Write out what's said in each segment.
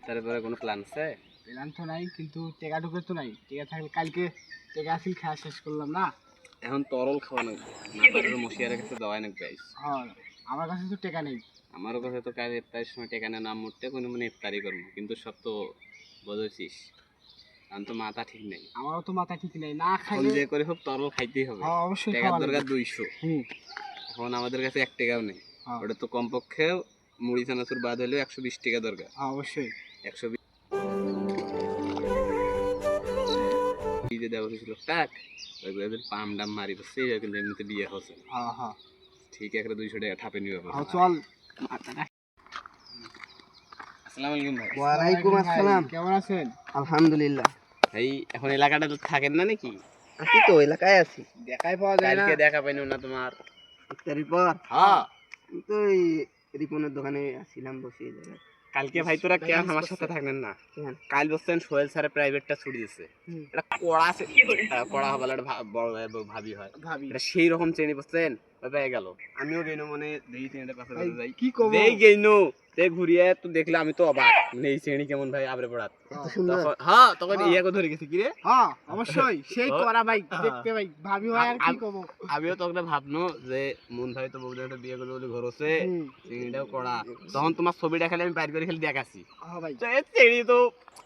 ইফতারের পরে কোনো প্ল্যান আছে? প্ল্যান তো নাই, কিন্তু টেকা ঢুকে তো নাই। টেকা থাকলে কালকে টেকা আসিল খাওয়া শেষ করলাম না। এখন তরল খাওয়া লাগবে না, পারে মশিয়ারের কাছে দেওয়াই নাকি গাইস। হ্যাঁ, আমার কাছে তো টেকা নেই। আমারও কাছে তো কাল ইফতারের সময় টেকা না মুটতে কোনো মানে ইফতারি করবো, কিন্তু সব তো বুঝেছিস, আমি তো মাথা ঠিক নেই। আমারও তো মাথা ঠিক নেই, না এখন খাইলে যে করে হোক তরল খাইতেই হবে। হ্যাঁ অবশ্যই টাকার খাওয়া দরকার লাগবে। 200, এখন আমাদের কাছে 1 টাকাও নেই। হ্যাঁ। ওটা তো কমপক্ষে মুড়ি চানাচুর বাদ হলেও 120 টাকা দরকার। হ্যাঁ অবশ্যই। 120 যে দেওয়া হয়েছিল টাক, ওইগুলো পাম ডাম মারি বসে, কিন্তু এমনিতে বিয়ে হচ্ছে না। হ্যাঁ হ্যাঁ ঠিক একটা 200 টাকা ঠাপে নিবে। হ্যাঁ চল। আসসালামু আলাইকুম ভাই। ওয়ালাইকুম আসসালাম। কেমন আছেন? আলহামদুলিল্লাহ। ভাই এখন এলাকাটা তো থাকেন না নাকি? আছি তো, এলাকায় আছি। দেখাই পাওয়া যায় না। কালকে দেখা পাইনি না তোমার। ইফতারির পর হ্যাঁ আমি তো এই রিপনের দোকানে আসছিলাম বসে এই জায়গায়। কালকে ভাই তোরা কেন আমার সাথে থাকলেন না? কেন? কাল বলছেন সোহেল স্যারের প্রাইভেটটা ছুটি দিচ্ছে। এটা কড়া আছে, কড়া হবালে বড় ভাই ভাবি হয়, ভাবি এটা সেই রকম চেনি বলছেন। পেয়ে গেল, আমিও গেইনো মনে দেই চেনিটা কাছে ভাই, যাই কি করব? দেই গেইনো তে ঘুরিয়ে তো দেখলে আমি তো অবাক, মানে এই চেনি কেমন ভাই আবরে পড়াত। এত সুন্দর। হ্যাঁ তখন ইয়াকে ধরে গেছি কি রে। হ্যাঁ অবশ্যই সেই করা ভাই, দেখতে ভাই ভাবি হয় আর কি করব। আমিও তখন ভাবনো যে মন ভাই তো বউদের একটা বিয়ে করলো বলে ঘর হচ্ছে, চেনিটাও কড়া। তখন তোমার ছবিটা খালি আমি বাইরে করে খালি দেখাছি, হ্যাঁ ভাই। চেনি তো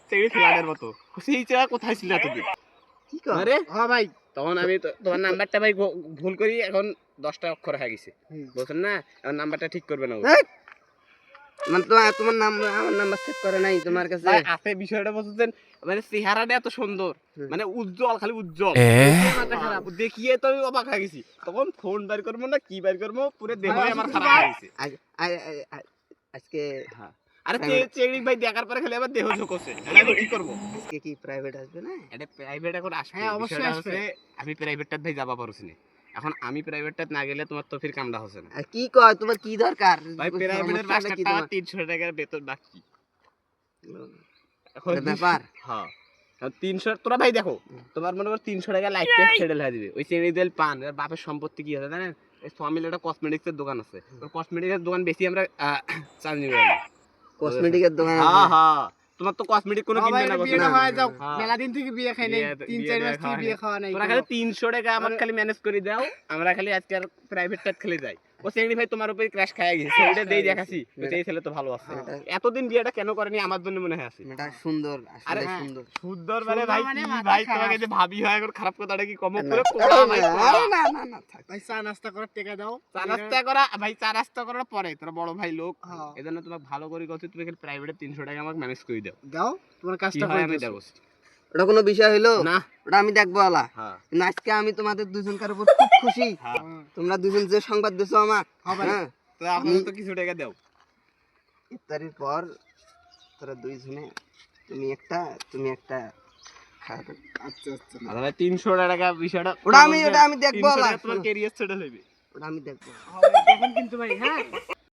চেনি ফ্ল্যাটের মতো। সেই চেনা কোথায় ছিল এতদিন? কি কর? আরে হ্যাঁ ভাই। তখন আমি তোমার নাম্বারটা ভাই ভুল করি, এখন 10টা অক্ষর হয়ে গেছে বলছেন না, এখন নাম্বারটা ঠিক করবে না। এই! মানে তোমার নাম, আমার নাম্বার সেভ করে নাই তোমার কাছে? ভাই আছে, বিষয়টা বলছেন মানে চেহারাটা এত সুন্দর, মানে উজ্জ্বল, খালি উজ্জ্বল, মাথা খারাপ দেখিয়ে তো আমি অবাক হয়ে গেছি। তখন ফোন বের করবো না কি বের করবো, পুরো দেহ আমার খারাপ হয়ে গেছে। আজকে আরে চেড়ি ভাই দেখার পরে খালি আবার দেহ ঝুঁকছে, আমি কি করবো? আজকে কি প্রাইভেট আসবে না? এটা প্রাইভেট এখন আসবে। হ্যাঁ, অবশ্যই বিষয়টা আসবে। হচ্ছে আমি প্রাইভেটটা ভাই যাবা পারছি না। এখন আমি প্রাইভেটটা না গেলে তোমার তো ফির কামটা হচ্ছে না। আর কি কয়, তোমার কি দরকার? ভাই প্রাইভেটের সমস্যাটা কি মাস্টারটা তোমার? 300 টাকার বেতন বাকি। এখন এটা ব্যাপার। হ্যাঁ 300, তোরা ভাই দেখো তোমার মনে করো 300 টাকা লাইফ টাইম সেটেল হয়ে যাবে। ওই চেনি তেল পান, এর বাপের সম্পত্তি কি আছে জানেন? এই সোয়ামিল একটা কসমেটিক্সের দোকান আছে, ওই কসমেটিক্সের দোকান বেশি আমরা চালনি করি। কসমেটিকের দোকান হ্যাঁ আছে? হ্যাঁ, তোমার তো কসমেটিক কোনো কিনবে না বিয়ে বলছো না? হয়ে যাও, হ্যাঁ। মেলা দিন থেকে বিয়ে খাই নাই, বিয়ে 3-4 মাস থেকে খাওয়া বিয়ে নেই। খাওয়া নাই। তোরা খালি 300 টাকা আমার খালি ম্যানেজ করে দাও, আমরা খালি আজকে আর প্রাইভেটটা খেলে যাই। ও চেংড়ি ভাই তোমার উপরে ক্র্যাশ খায় গেছে, সেটা দেই দেখাছি। এই ছেলে তো ভালো আছে, এতদিন বিয়েটা কেন করেনি আমার জন্য মনে হয় আছে। এটা সুন্দর, আরে আসলে সুন্দর। সুন্দর মানে ভাই সুন্দর মানে কি মাথা ভাই, খারাপ। তোমাকে যে ভাবি হয় এখন খারাপ কথাটা কি কম না, করে কোড়া ভাই কোড়া। না, না, না, থাক। ভাই চা নাস্তা করার টাকা দাও। চা নাস্তা করা ভাই, চা নাস্তা করার পরে তোরা বড় ভাই লোক, হ্যাঁ। এজন্য তোমাকে ভালো করে কথা, তুমি খালি প্রাইভেটে 300 টাকা আমাকে ম্যানেজ করে দাও। দাও, তোমার কি কাজটা হয় করে আমি দিও। দেবো ওটা কোনো বিষয় হইলো? না। ওটা আমি দেখবো আলা। হ্যাঁ কিন্তু আজকে আমি তোমাদের দুজনকার উপর খুব খুশি। হ্যাঁ, তোমরা দুজন যে সংবাদ দিছো আমার, হ্যাঁ, তো আপনারা তো কিছু টাকা দাও। ইফতারির পর তোরা দুইজনে, তুমি একটা খাওয়া দাও। আচ্ছা আচ্ছা। আচ্ছা ভাই 300 টাকা বিষয়টা ওটা আমি দেখবো 300 আলা। টাকা তোমার ক্যারিয়ার সেটেল হইবে। ওটা আমি দেখবো। দেখেন কিন্তু ভাই, হ্যাঁ